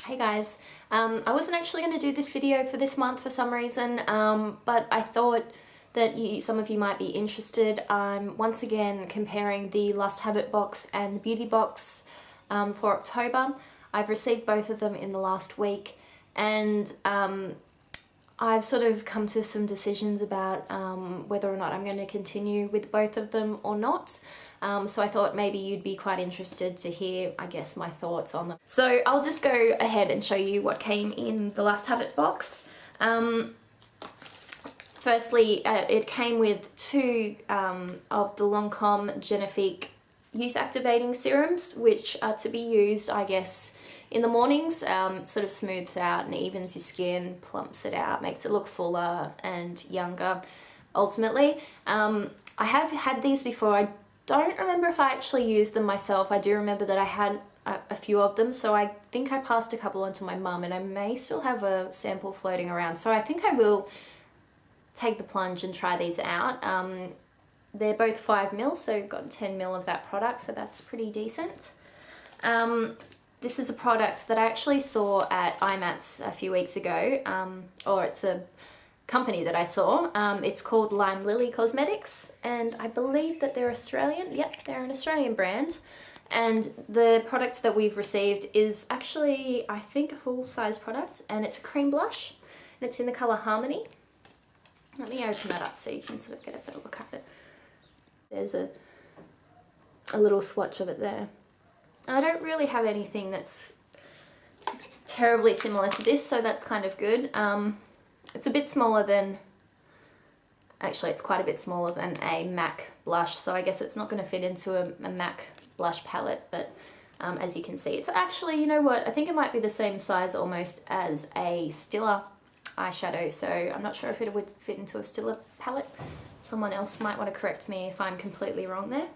Hey guys, I wasn't actually going to do this video for this month for some reason, but I thought that some of you might be interested. I'm once again comparing the Lust Havit box and the Beauty box for October. I've received both of them in the last week, and I've sort of come to some decisions about whether or not I'm going to continue with both of them or not. So I thought maybe you'd be quite interested to hear, I guess, my thoughts on them. So I'll just go ahead and show you what came in the Lust Havit box. Firstly, it came with two of the Lancome Genifique Youth Activating Serums, which are to be used, I guess, in the mornings. It sort of smooths out and evens your skin, plumps it out, makes it look fuller and younger, ultimately. I have had these before. I don't remember if I actually used them myself. I do remember that I had a few of them, so I think I passed a couple on to my mum, and I may still have a sample floating around. So I think I will take the plunge and try these out. They're both 5 ml, so you've got 10 ml of that product, so that's pretty decent. This is a product that I actually saw at IMATS a few weeks ago, or it's a company that I saw. It's called Lime Lily Cosmetics, and I believe that they're Australian. Yep, they're an Australian brand. And the product that we've received is actually, I think, a full-size product, and it's a cream blush, and it's in the colour Harmony. Let me open that up so you can sort of get a better look at it. There's a little swatch of it there. I don't really have anything that's terribly similar to this, so that's kind of good. It's a bit smaller than, actually it's quite a bit smaller than a MAC blush, so I guess it's not going to fit into a MAC blush palette, but as you can see, it's actually, you know what, I think it might be the same size almost as a Stila eyeshadow, so I'm not sure if it would fit into a Stila palette. Someone else might want to correct me if I'm completely wrong there.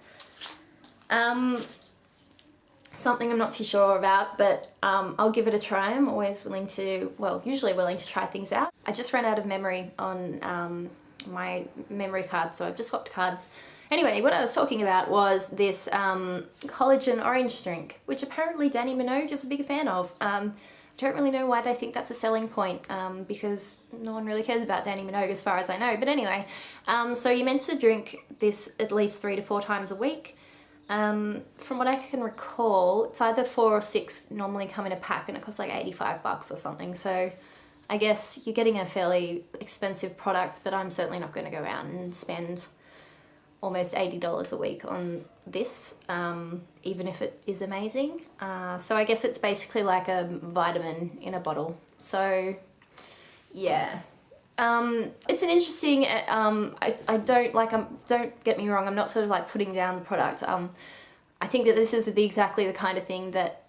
Something I'm not too sure about, but I'll give it a try. I'm always willing to, well, usually willing to try things out. I just ran out of memory on my memory card, so I've just swapped cards. Anyway, what I was talking about was this collagen orange drink, which apparently Dannii Minogue is a big fan of. Don't really know why they think that's a selling point, because no one really cares about Dannii Minogue as far as I know. But anyway, so you're meant to drink this at least 3 to 4 times a week. From what I can recall, it's either 4 or 6 normally come in a pack, and it costs like 85 bucks or something. So I guess you're getting a fairly expensive product, but I'm certainly not going to go out and spend almost $80 a week on this, even if it is amazing. So I guess it's basically like a vitamin in a bottle. So yeah. It's an interesting, I don't get me wrong, I'm not sort of like putting down the product. I think that this is exactly the kind of thing that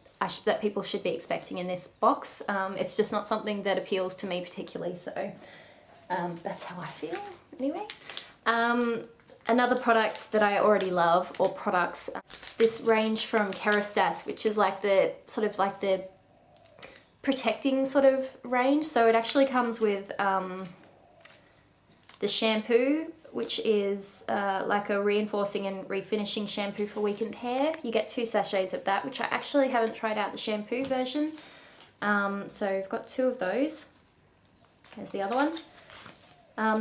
that people should be expecting in this box. It's just not something that appeals to me particularly, so that's how I feel anyway. Another product that I already love, or products, this range from Kerastase, which is like the sort of like the protecting sort of range. So it actually comes with the shampoo, which is like a reinforcing and refinishing shampoo for weakened hair. You get 2 sachets of that, which I actually haven't tried out the shampoo version. So I've got 2 of those. Here's the other one.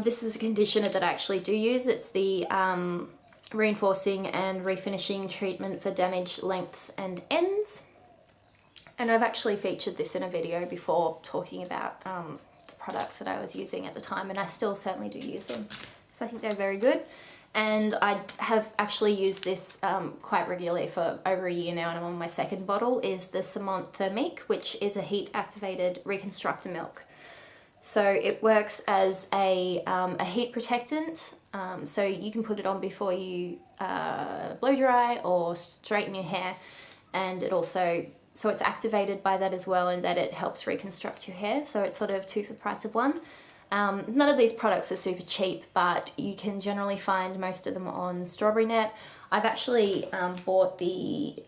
This is a conditioner that I actually do use. It's the reinforcing and refinishing treatment for damaged lengths and ends. And I've actually featured this in a video before, talking about the products that I was using at the time, and I still certainly do use them. So I think they're very good. And I have actually used this quite regularly for over a year now, and I'm on my 2nd bottle, is the Cement Thermique, which is a heat-activated reconstructor milk. So it works as a heat protectant, so you can put it on before you blow dry or straighten your hair, and it also, so it's activated by that as well, in that it helps reconstruct your hair, so it's sort of 2 for the price of 1. None of these products are super cheap, but you can generally find most of them on Strawberry Net. I've actually bought the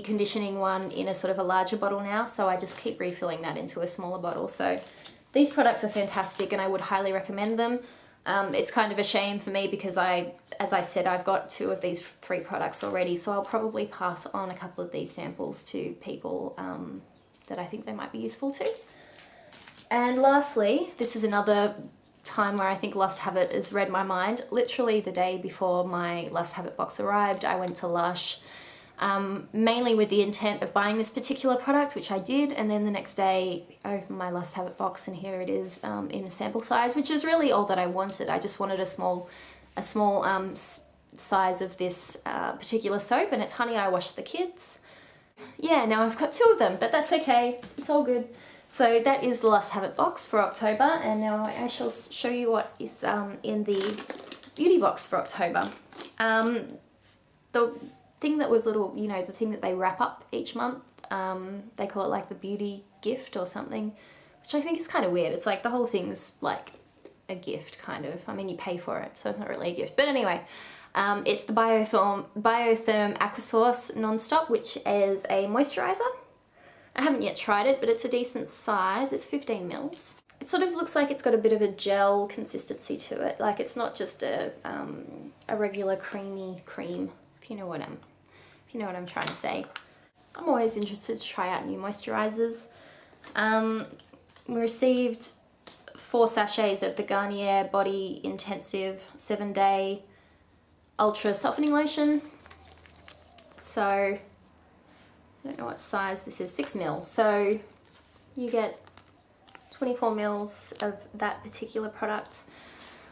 conditioning one in a sort of a larger bottle now, so I just keep refilling that into a smaller bottle. So these products are fantastic, and I would highly recommend them. It's kind of a shame for me because as I said, I've got 2 of these 3 products already, so I'll probably pass on a couple of these samples to people that I think they might be useful too. And lastly, this is another time where I think Lust Havit has read my mind. Literally the day before my Lust Havit box arrived, I went to Lush, mainly with the intent of buying this particular product, which I did, and then the next day I opened my Lust Havit box and here it is in a sample size, which is really all that I wanted. I just wanted a small size of this particular soap, and it's Honey I Wash the Kids. Yeah, now I've got 2 of them, but that's okay, it's all good. So that is the Lust Havit box for October, and now I shall show you what is in the beauty box for October. The thing that was little, you know, the thing that they wrap up each month, they call it like the beauty gift or something, which I think is kind of weird. It's like the whole thing's like a gift, kind of. I mean, you pay for it, so it's not really a gift. But anyway, it's the Biotherm Aquasource Non-Stop, which is a moisturiser. I haven't yet tried it, but it's a decent size. It's 15 mils. It sort of looks like it's got a bit of a gel consistency to it. Like it's not just a regular creamy cream, if you know what I'm trying to say. I'm always interested to try out new moisturisers. We received 4 sachets of the Garnier Body Intensive 7-Day Ultra Softening Lotion. So I don't know what size this is, 6 mil. So you get 24 mils of that particular product.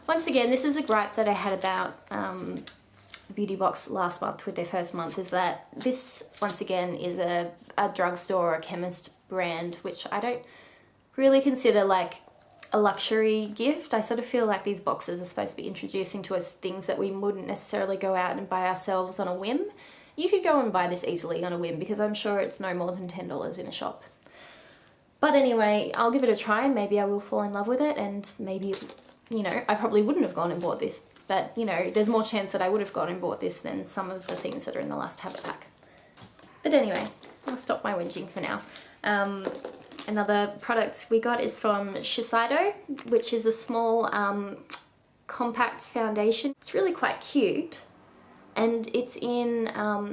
Once again, this is a gripe that I had about the beauty box last month with their first month, is that this, once again, is a drugstore or a chemist brand, which I don't really consider like a luxury gift. I sort of feel like these boxes are supposed to be introducing to us things that we wouldn't necessarily go out and buy ourselves on a whim. You could go and buy this easily on a whim because I'm sure it's no more than $10 in a shop. But anyway, I'll give it a try and maybe I will fall in love with it, and maybe, you know, I probably wouldn't have gone and bought this, but you know, there's more chance that I would have gone and bought this than some of the things that are in the Lust Havit pack. But anyway, I'll stop my whinging for now. Another product we got is from Shiseido, which is a small compact foundation. It's really quite cute. And it's in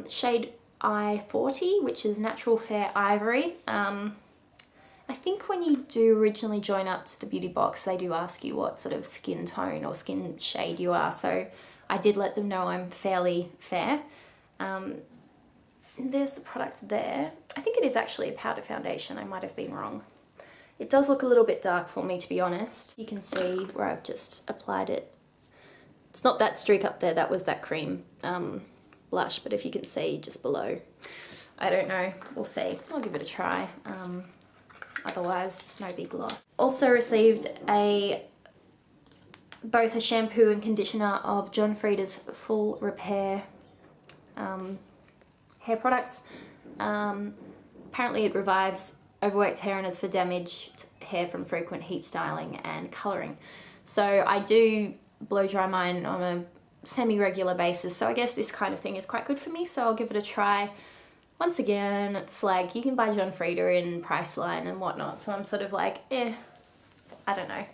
shade I-40, which is Natural Fair Ivory. I think when you do originally join up to the beauty box, they do ask you what sort of skin tone or skin shade you are, so I did let them know I'm fairly fair. There's the product there. I think it is actually a powder foundation, I might have been wrong. It does look a little bit dark for me, to be honest. You can see where I've just applied it. It's not that streak up there, that was that cream blush, but if you can see just below, I don't know, we'll see. I'll give it a try. Otherwise, it's no big loss. Also received both a shampoo and conditioner of John Frieda's Full Repair hair products. Apparently it revives overworked hair and is for damaged hair from frequent heat styling and colouring. So I do blow dry mine on a semi-regular basis, so I guess this kind of thing is quite good for me, so I'll give it a try. Once again, it's like you can buy John Frieda in Priceline and whatnot, so I'm sort of like, I don't know.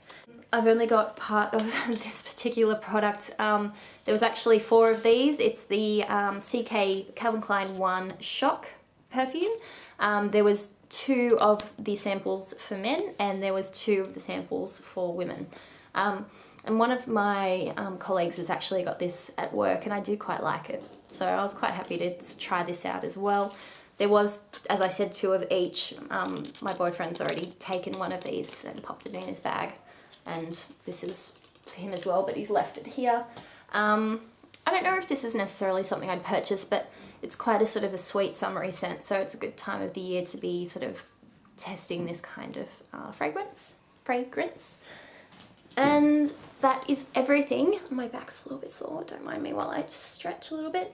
I've only got part of this particular product. There was actually 4 of these. It's the CK Calvin Klein 1 Shock perfume. There was 2 of the samples for men and there was 2 of the samples for women. And one of my colleagues has actually got this at work and I do quite like it. So I was quite happy to try this out as well. There was, as I said, 2 of each. My boyfriend's already taken one of these and popped it in his bag. And this is for him as well, but he's left it here. I don't know if this is necessarily something I'd purchase, but it's quite a sort of a sweet summery scent, so it's a good time of the year to be sort of testing this kind of fragrance. And that is everything. My back's a little bit sore, don't mind me while I just stretch a little bit.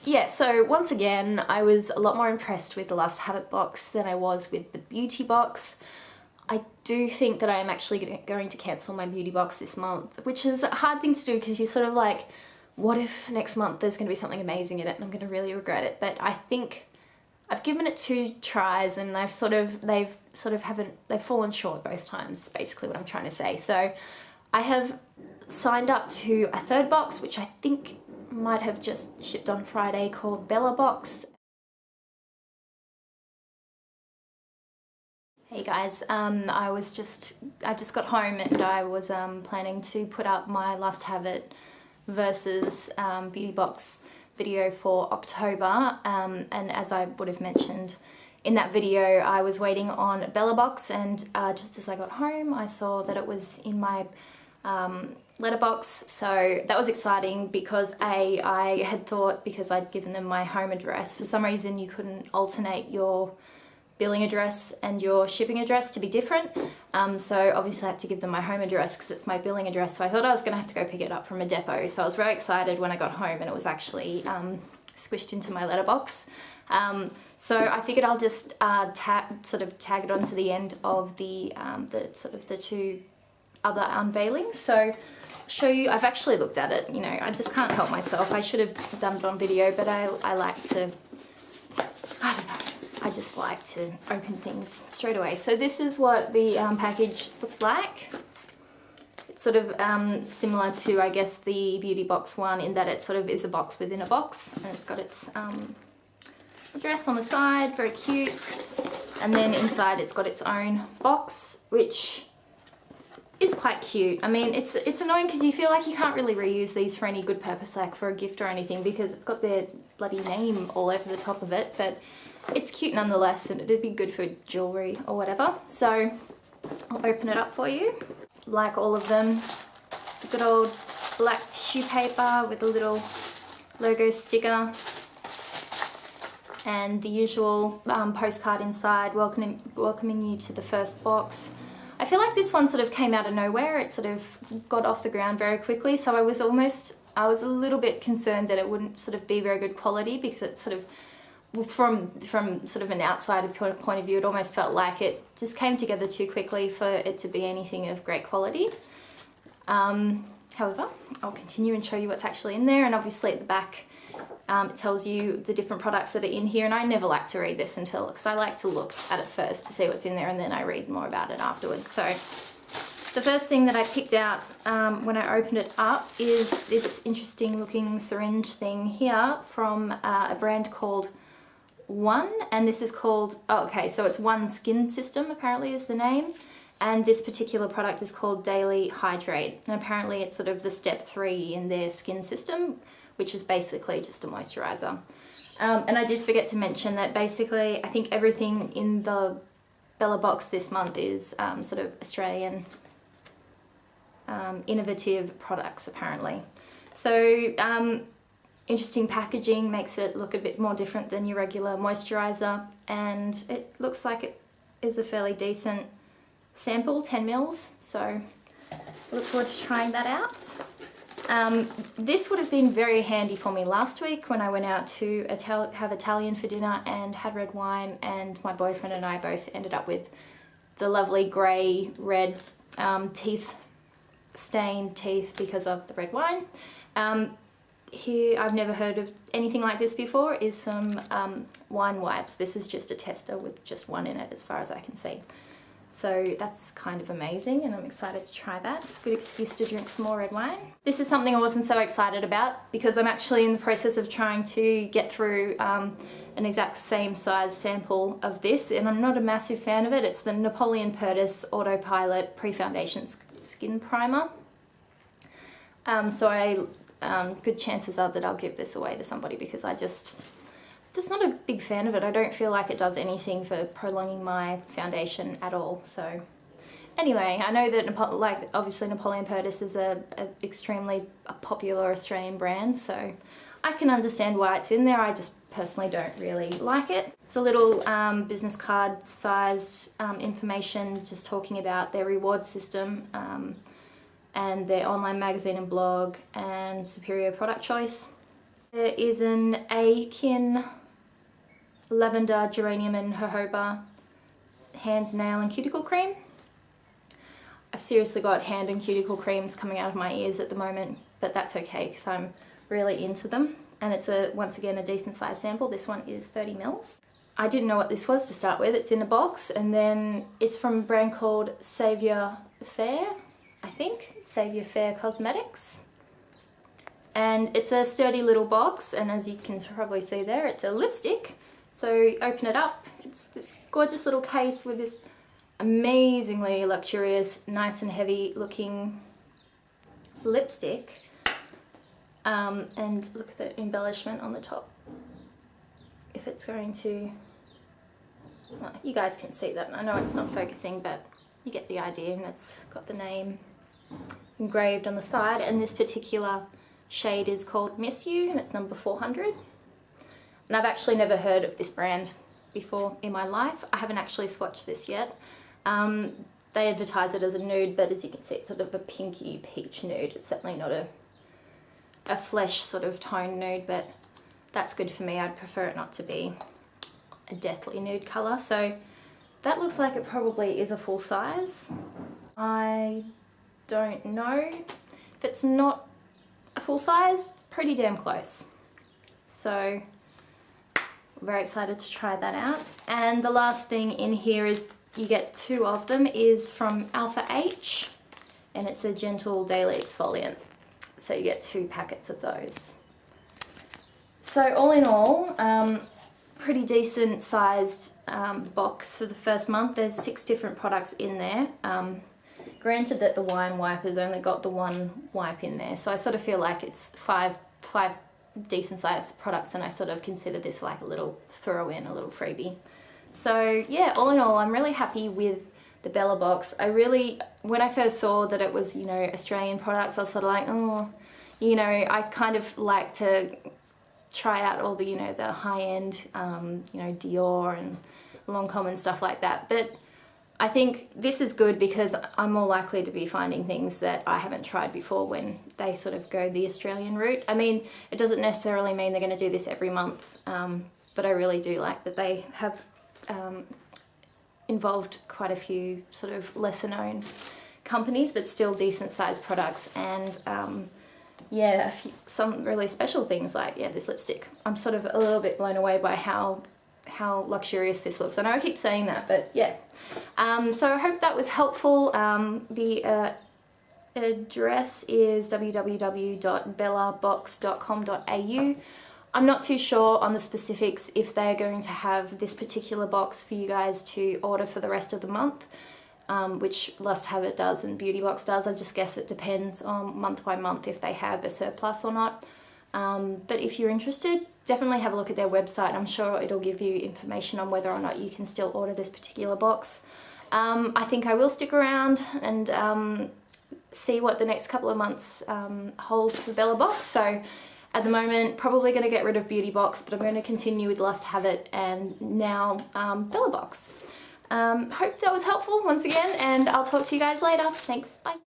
Yeah, so once again, I was a lot more impressed with the Lust Havit box than I was with the beauty box. I do think that I am actually going to cancel my beauty box this month, which is a hard thing to do because you're sort of like, what if next month there's going to be something amazing in it and I'm going to really regret it? But I think I've given it 2 tries and they've fallen short both times, basically what I'm trying to say. So I have signed up to a 3rd box, which I think might have just shipped on Friday, called Bellabox. Hey guys, I just got home and I was planning to put up my Last Havit versus Beauty Box video for October, and as I would have mentioned in that video, I was waiting on Bellabox, and just as I got home I saw that it was in my letterbox, so that was exciting because I had thought, because I'd given them my home address, for some reason you couldn't alternate your billing address and your shipping address to be different, so obviously I had to give them my home address because it's my billing address, so I thought I was going to have to go pick it up from a depot, so I was very excited when I got home and it was actually squished into my letterbox. So I figured I'll just tag it onto the end of the two other unveilings. So show you, I've actually looked at it, you know, I just can't help myself. I should have done it on video, but I like to, I don't know, I just like to open things straight away. So this is what the package looked like. It's sort of similar to, I guess, the Beauty Box one in that it sort of is a box within a box, and it's got its address on the side, very cute. And then inside it's got its own box, which is quite cute. I mean, it's annoying because you feel like you can't really reuse these for any good purpose, like for a gift or anything, because it's got their bloody name all over the top of it, but it's cute nonetheless, and it'd be good for jewellery or whatever. So I'll open it up for you. Like all of them, the good old black tissue paper with a little logo sticker, and the usual postcard inside welcoming you to the first box. I feel like this one sort of came out of nowhere. It sort of got off the ground very quickly, so I was a little bit concerned that it wouldn't sort of be very good quality, because it sort of, from sort of an outsider point of view, it almost felt like it just came together too quickly for it to be anything of great quality. However, I'll continue and show you what's actually in there, and obviously at the back it tells you the different products that are in here, and I never like to read this because I like to look at it first to see what's in there, and then I read more about it afterwards. So the first thing that I picked out when I opened it up is this interesting looking syringe thing here from a brand called One, and this is called, oh, okay, so it's One Skin System apparently is the name, and this particular product is called Daily Hydrate, and apparently it's sort of the step 3 in their skin system, which is basically just a moisturiser. And I did forget to mention that basically I think everything in the Bellabox this month is sort of Australian innovative products apparently. So interesting packaging makes it look a bit more different than your regular moisturiser, and it looks like it is a fairly decent sample, 10 mils, so I look forward to trying that out. This would have been very handy for me last week when I went out to have Italian for dinner and had red wine, and my boyfriend and I both ended up with the lovely grey red stained teeth because of the red wine. Here, I've never heard of anything like this before, is some wine wipes. This is just a tester with just one in it as far as I can see. So that's kind of amazing, and I'm excited to try that. It's a good excuse to drink some more red wine. This is something I wasn't so excited about because I'm actually in the process of trying to get through an exact same size sample of this, and I'm not a massive fan of it. It's the Napoleon Purtis Autopilot Pre-Foundation Skin Primer. So good chances are that I'll give this away to somebody because I just not a big fan of it. I don't feel like it does anything for prolonging my foundation at all. So anyway, I know that obviously Napoleon Purtis is a extremely popular Australian brand, so I can understand why it's in there. I just personally don't really like it. It's a little business card sized information just talking about their reward system and their online magazine and blog and superior product choice. There is an Akin lavender, geranium and jojoba hand, nail and cuticle cream. I've seriously got hand and cuticle creams coming out of my ears at the moment, but that's okay because I'm really into them, and it's once again a decent size sample. This one is 30 mils. I didn't know what this was to start with. It's in a box, and then it's from a brand called Saviour Fair, I think, Saviour Fair Cosmetics. And it's a sturdy little box, and as you can probably see there, it's a lipstick. So open it up, it's this gorgeous little case with this amazingly luxurious, nice and heavy looking lipstick. And look at the embellishment on the top. If it's going to, oh, you guys can see that. I know it's not focusing, but you get the idea, and it's got the name engraved on the side. And this particular shade is called Miss You, and it's number 400. And I've actually never heard of this brand before in my life. I haven't actually swatched this yet. They advertise it as a nude, but as you can see, it's sort of a pinky peach nude. It's certainly not a flesh sort of tone nude, but that's good for me. I'd prefer it not to be a deathly nude colour. So that looks like it probably is a full size. I don't know. If it's not a full size, it's pretty damn close. So I'm very excited to try that out. And the last thing in here is, you get 2 of them, is from Alpha H, and it's a gentle daily exfoliant. So you get 2 packets of those. So all in all, pretty decent sized box for the first month. There's 6 different products in there. Granted that the wine wipe has only got the 1 wipe in there, so I sort of feel like it's five decent sized products, and I sort of consider this like a little throw in, a little freebie. So yeah, all in all, I'm really happy with the Bellabox. When I first saw that it was, you know, Australian products, I was sort of like, oh, you know, I kind of like to try out all the, you know, the high-end, you know, Dior and Lancome and stuff like that. But I think this is good because I'm more likely to be finding things that I haven't tried before when they sort of go the Australian route. I mean, it doesn't necessarily mean they're going to do this every month, but I really do like that they have involved quite a few sort of lesser known companies, but still decent sized products. And yeah, some really special things like, yeah, this lipstick. I'm sort of a little bit blown away by how luxurious this looks. I know I keep saying that, but yeah. So I hope that was helpful. The address is www.bellabox.com.au. I'm not too sure on the specifics if they're going to have this particular box for you guys to order for the rest of the month, which Lust Havit does and Beauty Box does. I just guess it depends on month by month if they have a surplus or not. But if you're interested, definitely have a look at their website. I'm sure it'll give you information on whether or not you can still order this particular box. I think I will stick around and see what the next couple of months hold for Bellabox. So at the moment, probably going to get rid of Beauty Box, but I'm going to continue with Lust Havit and now Bellabox. Hope that was helpful once again, and I'll talk to you guys later. Thanks, bye.